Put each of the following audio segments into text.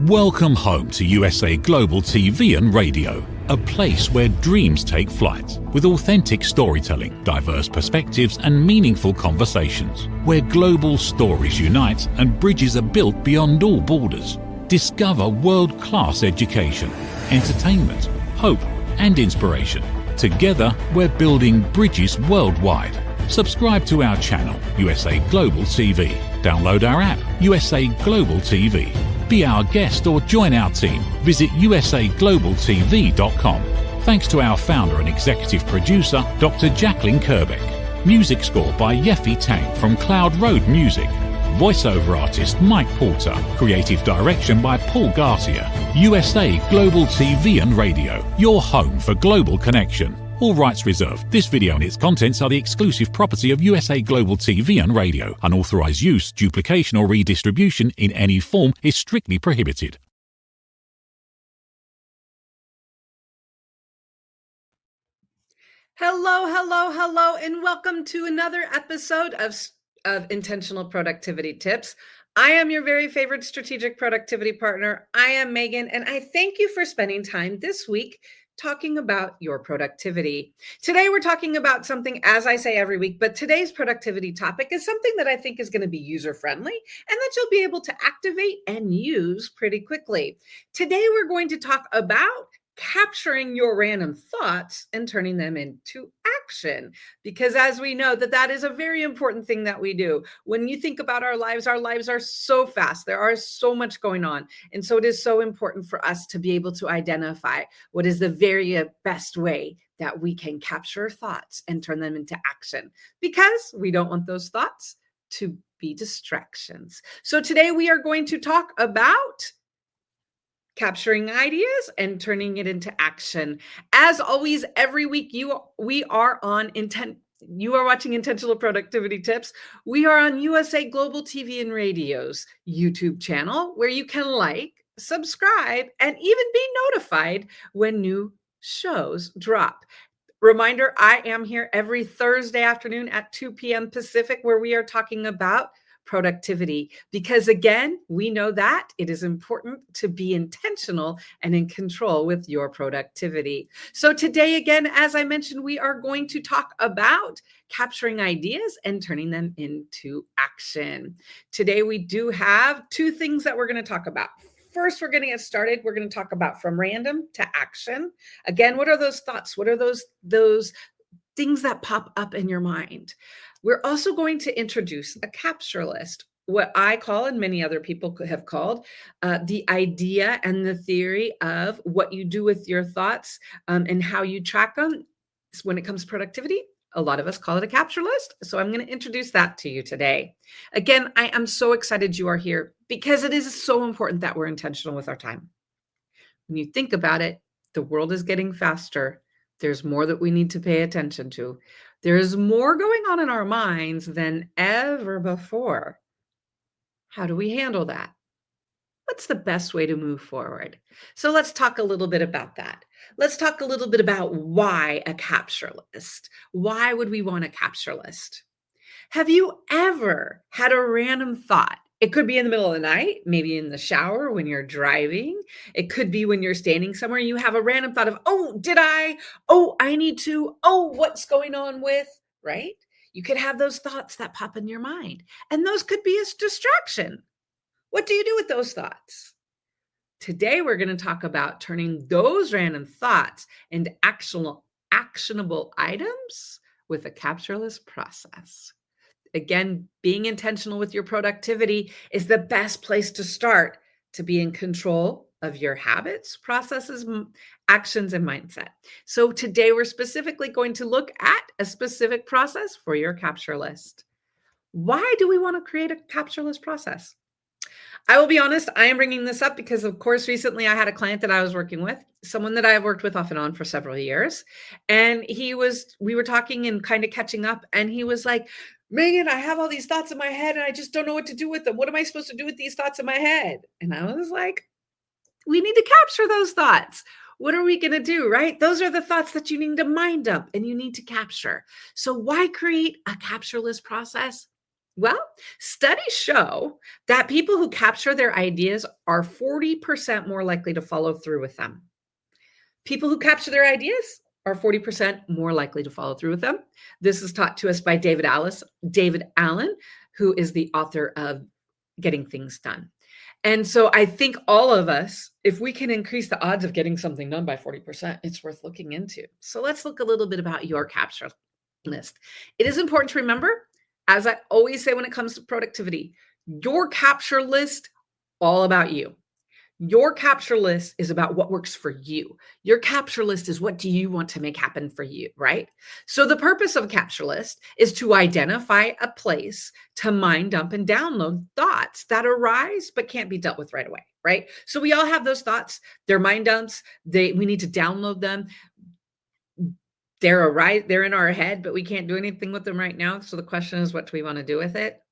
Welcome home to USA Global TV and Radio, a place where dreams take flight, with authentic storytelling, diverse perspectives and meaningful conversations, where global stories unite and bridges are built beyond all borders. Discover world-class education, entertainment, hope and inspiration. Together, we're building bridges worldwide. Subscribe to our channel, USA Global TV. Download our app, USA Global TV. Be our guest or join our team. Visit usaglobaltv.com. Thanks to our founder and executive producer, Dr. Jacalyn Kerbeck. Music score by Yeffy Tang from Cloud Road Music. Voiceover artist Mike Porter. Creative direction by Paul Garcia. USA Global TV and Radio. Your home for global connection. All rights reserved. This video and its contents are the exclusive property of USA Global TV and Radio. Unauthorized use, duplication or redistribution in any form is strictly prohibited. Hello, and welcome to another episode of Intentional Productivity Tips. I am your very favorite strategic productivity partner. I am Megan, and I thank you for spending time this week talking about your productivity. Today, we're talking about something, as I say every week, but today's productivity topic is something that I think is going to be user-friendly and that you'll be able to activate and use pretty quickly. Today, we're going to talk about capturing your random thoughts and turning them into action, because as we know that is a very important thing that we do. When you think about our lives are so fast. There are so much going on. And so it is so important for us to be able to identify what is the very best way that we can capture thoughts and turn them into action, because we don't want those thoughts to be distractions. So today we are going to talk about capturing ideas and turning it into action. As always, every week we are on You are watching Intentional Productivity Tips. We are on USA Global TV and Radio's YouTube channel, where you can like, subscribe, and even be notified when new shows drop. Reminder, I am here every Thursday afternoon at 2 p.m. Pacific, where we are talking about productivity, because again, we know that it is important to be intentional and in control with your productivity. So today, again, as I mentioned, we are going to talk about capturing ideas and turning them into action. Today, we do have two things that we're going to talk about. First, we're going to get started. We're going to talk about from random to action. Again, what are those thoughts? What are those things that pop up in your mind? We're also going to introduce a capture list, what I call, and many other people have called, the idea and the theory of what you do with your thoughts and how you track them. When it comes to productivity, a lot of us call it a capture list. So I'm going to introduce that to you today. Again, I am so excited you are here, because it is so important that we're intentional with our time. When you think about it, the world is getting faster. There's more that we need to pay attention to. There's more going on in our minds than ever before. How do we handle that? What's the best way to move forward? So let's talk a little bit about that. Let's talk a little bit about why a capture list. Why would we want a capture list? Have you ever had a random thought? It could be in the middle of the night, maybe in the shower when you're driving. It could be when you're standing somewhere and you have a random thought of, I need to, what's going on with, right? You could have those thoughts that pop in your mind, and those could be a distraction. What do you do with those thoughts? Today, we're going to talk about turning those random thoughts into actionable items with a capture list process. Again, being intentional with your productivity is the best place to start to be in control of your habits, processes, actions, and mindset. So today we're specifically going to look at a specific process for your capture list. Why do we want to create a capture list process? I will be honest, I am bringing this up because, of course, recently I had a client that I was working with, someone that I have worked with off and on for several years. And we were talking and kind of catching up, and he was like, Megan, I have all these thoughts in my head and I just don't know what to do with them. What am I supposed to do with these thoughts in my head? And I was like, we need to capture those thoughts. What are we going to do, right? Those are the thoughts that you need to mind up and you need to capture. So why create a capture list process? Well, studies show that people who capture their ideas are 40% more likely to follow through with them. People who capture their ideas are 40% more likely to follow through with them. This is taught to us by David Allen, who is the author of Getting Things Done. And so I think all of us, if we can increase the odds of getting something done by 40%, it's worth looking into. So let's look a little bit about your capture list. It is important to remember, as I always say when it comes to productivity, your capture list, all about you. Your capture list is about what works for you. Your capture list is what do you want to make happen for you, right? So the purpose of a capture list is to identify a place to mind, dump, and download thoughts that arise but can't be dealt with right away, right? So we all have those thoughts. They're mind dumps. We need to download them. They're in our head, but we can't do anything with them right now. So the question is, what do we want to do with it?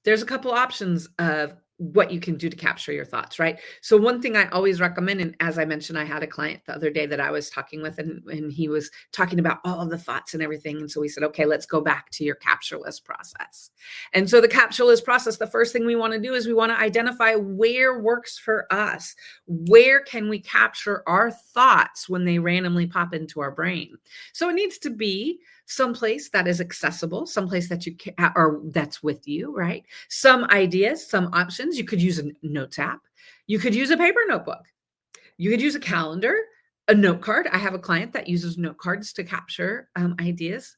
There's a couple options of what you can do to capture your thoughts, right? So one thing I always recommend, and as I mentioned, I had a client the other day that I was talking with, and he was talking about all of the thoughts and everything. And so we said, okay, let's go back to your capture list process. And so the capture list process, the first thing we want to do is we want to identify where works for us. Where can we capture our thoughts when they randomly pop into our brain? So it needs to be someplace that is accessible, someplace that you can, or that's with you, right? Some ideas, some options. You could use a notes app. You could use a paper notebook. You could use a calendar, a note card. I have a client that uses note cards to capture ideas.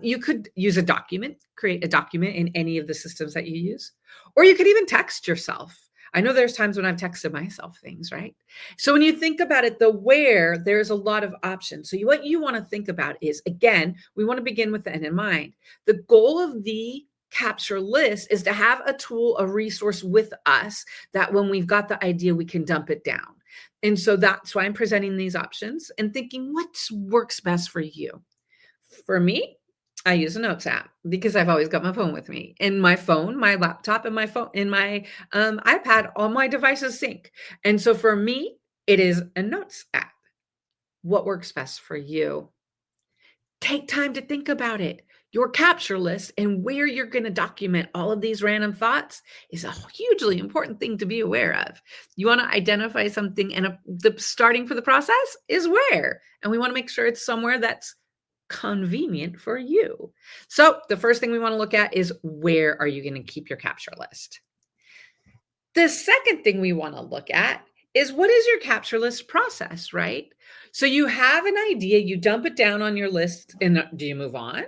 You could use a document, create a document in any of the systems that you use, or you could even text yourself. I know there's times when I've texted myself things, right? So when you think about it, the where, there's a lot of options. So what you want to think about is, again, we want to begin with the end in mind. The goal of the capture list is to have a tool, a resource with us that when we've got the idea, we can dump it down. And so that's why I'm presenting these options and thinking what works best for you. For me, I use a notes app because I've always got my phone with me. And my phone, my laptop, and my phone, in my iPad, all my devices sync. And so for me, it is a notes app. What works best for you? Take time to think about it. Your capture list and where you're going to document all of these random thoughts is a hugely important thing to be aware of. You want to identify something, and the starting for the process is where. And we want to make sure it's somewhere that's convenient for you. So the first thing we want to look at is, where are you going to keep your capture list? The second thing we want to look at is, what is your capture list process, right? So you have an idea, you dump it down on your list, and do you move on?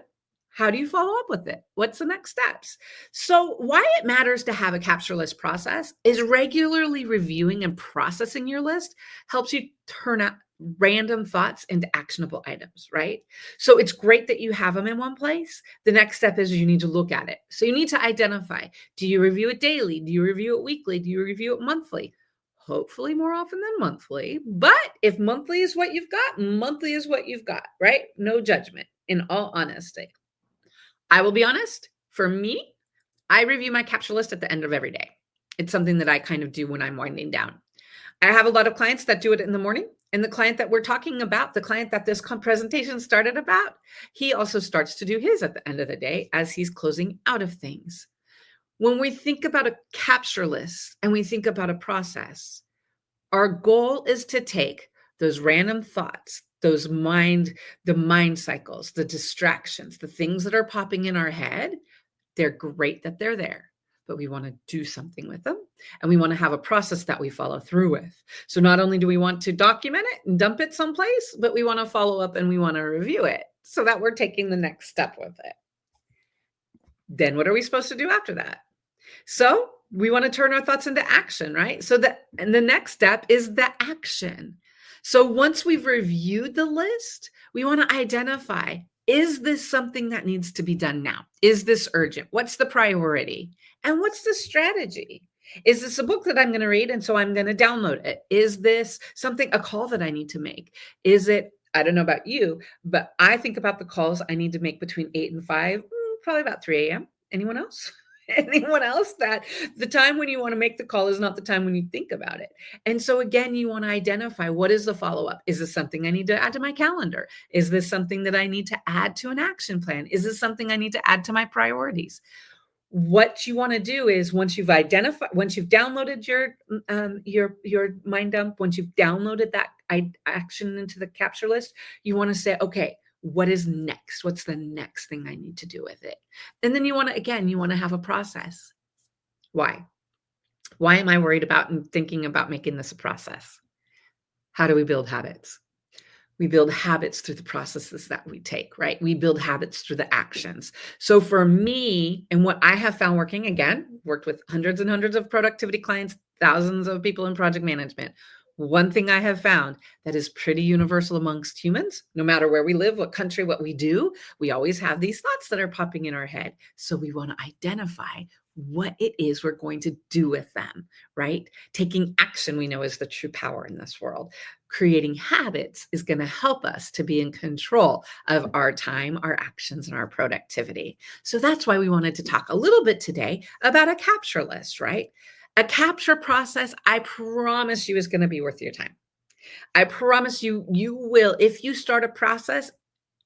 How do you follow up with it? What's the next steps? So why it matters to have a capture list process is regularly reviewing and processing your list helps you turn out random thoughts into actionable items, right? So it's great that you have them in one place. The next step is you need to look at it. So you need to identify, do you review it daily? Do you review it weekly? Do you review it monthly? Hopefully more often than monthly. But if monthly is what you've got, monthly is what you've got, right? No judgment, in all honesty. I will be honest, for me, I review my capture list at the end of every day. It's something that I kind of do when I'm winding down. I have a lot of clients that do it in the morning. And the client that we're talking about, the client that this presentation started about, he also starts to do his at the end of the day as he's closing out of things. When we think about a capture list and we think about a process, our goal is to take those random thoughts, the mind cycles, the distractions, the things that are popping in our head. They're great that they're there, but we want to do something with them. And we want to have a process that we follow through with. So not only do we want to document it and dump it someplace, but we want to follow up and we want to review it so that we're taking the next step with it. Then what are we supposed to do after that? So we want to turn our thoughts into action, right? And the next step is the action. So once we've reviewed the list, we want to identify, is this something that needs to be done now? Is this urgent? What's the priority? And what's the strategy? Is this a book that I'm going to read, and so I'm going to download it? Is this a call that I need to make? Is it, I don't know about you, but I think about the calls I need to make between 8 and 5, probably about 3 a.m. Anyone else? Anyone else that the time when you want to make the call is not the time when you think about it. And so again, you want to identify, what is the follow-up? Is this something I need to add to my calendar? Is this something that I need to add to an action plan? Is this something I need to add to my priorities? what you want to do is once you've downloaded your mind dump, once you've downloaded that action into the capture list, you want to say, okay, what is next? What's the next thing I need to do with it? And then you want to have a process. Why? Why am I worried about and thinking about making this a process? How do we build habits? We build habits through the processes that we take, right? We build habits through the actions. So for me, and what I have found working, again, worked with hundreds and hundreds of productivity clients, thousands of people in project management. One thing I have found that is pretty universal amongst humans, no matter where we live, what country, what we do, we always have these thoughts that are popping in our head. So we want to identify what it is we're going to do with them, right? Taking action, we know, is the true power in this world. Creating habits is going to help us to be in control of our time, our actions, and our productivity. So that's why we wanted to talk a little bit today about a capture list, right? A capture process, I promise you, is going to be worth your time. I promise you, you will. If you start a process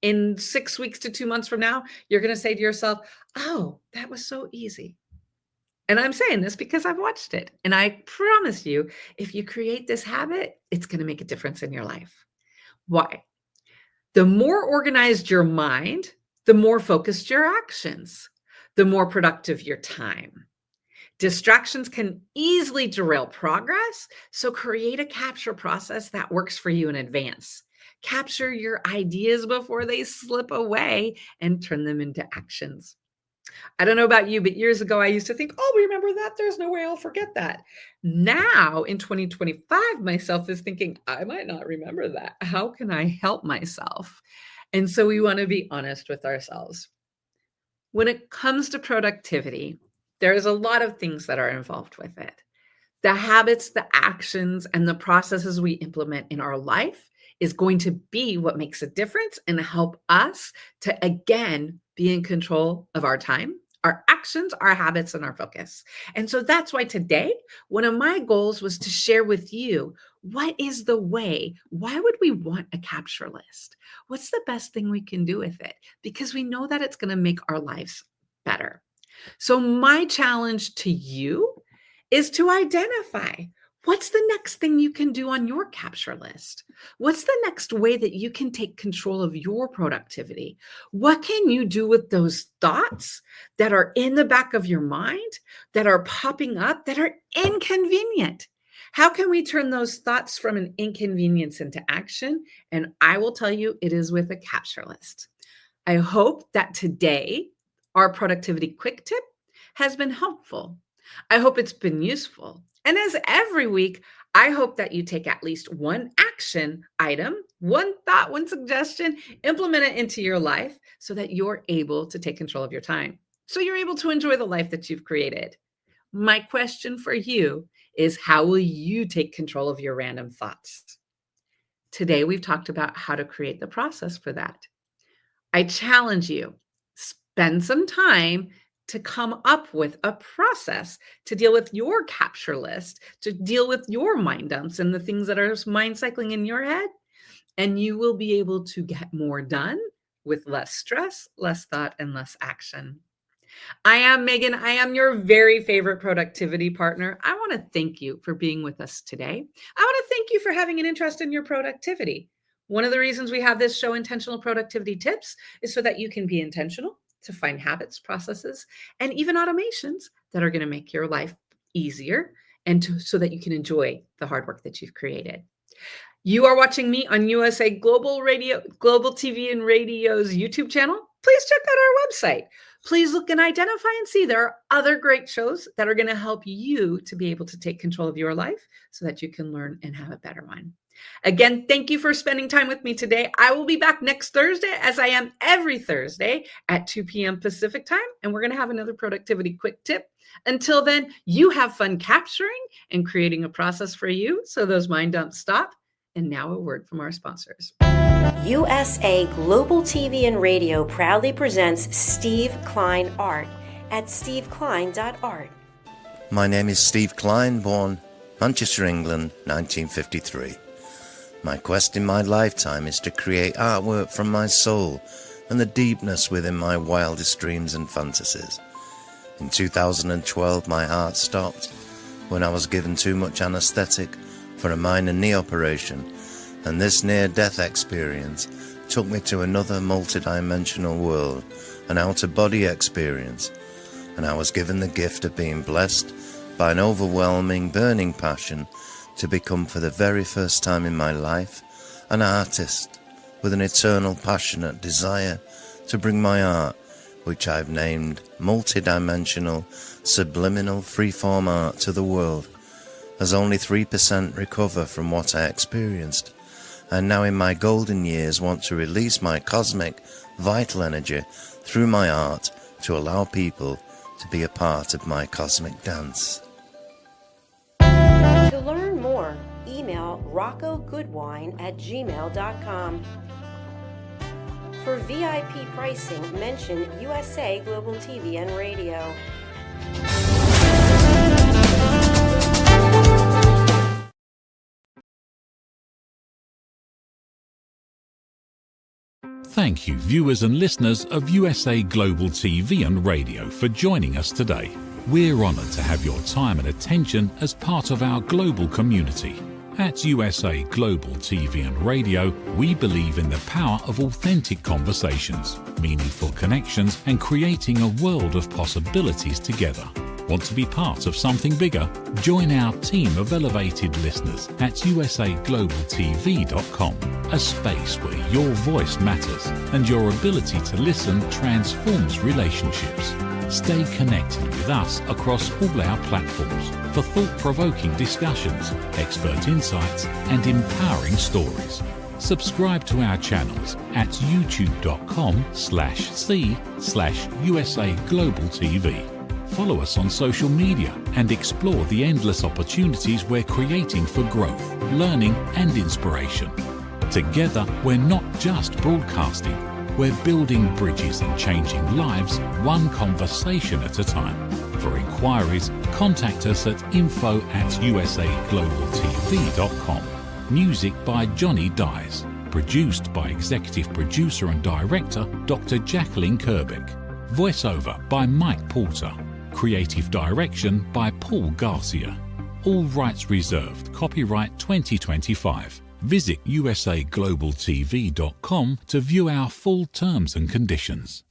in 6 weeks to 2 months from now, you're going to say to yourself, oh, that was so easy. And I'm saying this because I've watched it. And I promise you, if you create this habit, it's going to make a difference in your life. Why? The more organized your mind, the more focused your actions, the more productive your time. Distractions can easily derail progress, so create a capture process that works for you in advance. Capture your ideas before they slip away and turn them into actions. I don't know about you, but years ago, I used to think, oh, remember that? There's no way I'll forget that. Now in 2025, myself is thinking, I might not remember that. How can I help myself? And so we want to be honest with ourselves. When it comes to productivity, there's a lot of things that are involved with it. The habits, the actions, and the processes we implement in our life is going to be what makes a difference and help us to, again, be in control of our time, our actions, our habits, and our focus. And so that's why today, one of my goals was to share with you, what is the way? Why would we want a capture list? What's the best thing we can do with it? Because we know that it's going to make our lives better. So my challenge to you is to identify what's the next thing you can do on your capture list? What's the next way that you can take control of your productivity? What can you do with those thoughts that are in the back of your mind, that are popping up, that are inconvenient? How can we turn those thoughts from an inconvenience into action? And I will tell you, it is with a capture list. I hope that today, our productivity quick tip has been helpful. I hope it's been useful. And as every week, I hope that you take at least one action item, one thought, one suggestion, implement it into your life so that you're able to take control of your time. So you're able to enjoy the life that you've created. My question for you is, how will you take control of your random thoughts? Today, we've talked about how to create the process for that. I challenge you, spend some time to come up with a process to deal with your capture list, to deal with your mind dumps and the things that are mind cycling in your head. And you will be able to get more done with less stress, less thought, and less action. I am Megan. I am your very favorite productivity partner. I want to thank you for being with us today. I want to thank you for having an interest in your productivity. One of the reasons we have this show, Intentional Productivity Tips, is so that you can be intentional to find habits, processes, and even automations that are going to make your life easier and so that you can enjoy the hard work that you've created. You are watching me on USA Global Radio, Global TV and Radio's YouTube channel. Please check out our website. Please look and identify and see there are other great shows that are going to help you to be able to take control of your life so that you can learn and have a better one. Again, thank you for spending time with me today. I will be back next Thursday, as I am every Thursday at 2 p.m. Pacific time, and we're going to have another productivity quick tip. Until then, you have fun capturing and creating a process for you so those mind dumps stop. And now a word from our sponsors. USA Global TV and Radio proudly presents Steve Klein Art at steveklein.art. My name is Steve Klein, born Manchester, England, 1953. My quest in my lifetime is to create artwork from my soul and the deepness within my wildest dreams and fantasies. In 2012, my heart stopped when I was given too much anesthetic for a minor knee operation, and this near-death experience took me to another multidimensional world, an out-of-body experience, and I was given the gift of being blessed by an overwhelming, burning passion to become, for the very first time in my life, an artist with an eternal, passionate desire to bring my art, which I've named multidimensional, subliminal, freeform art, to the world, as only 3% recover from what I experienced, and now in my golden years want to release my cosmic, vital energy through my art to allow people to be a part of my cosmic dance. To learn more, email roccogoodwine@gmail.com. For VIP pricing, mention USA Global TV and Radio. Thank you, viewers and listeners of USA Global TV and Radio, for joining us today. We're honoured to have your time and attention as part of our global community. At USA Global TV and Radio, we believe in the power of authentic conversations, meaningful connections, and creating a world of possibilities together. Want to be part of something bigger? Join our team of elevated listeners at usaglobaltv.com, a space where your voice matters and your ability to listen transforms relationships. Stay connected with us across all our platforms for thought-provoking discussions, expert insights, and empowering stories. Subscribe to our channels at youtube.com/c/usaglobaltv. Follow us on social media and explore the endless opportunities we're creating for growth, learning, and inspiration. Together, we're not just broadcasting, we're building bridges and changing lives one conversation at a time. For inquiries, contact us at info@usaglobaltv.com. Music by Johnny Dies. Produced by Executive Producer and Director Dr. Jacalyn Kerbeck. Voiceover by Mike Porter. Creative Direction by Paul Garcia. All rights reserved. Copyright 2025. Visit usaglobaltv.com to view our full terms and conditions.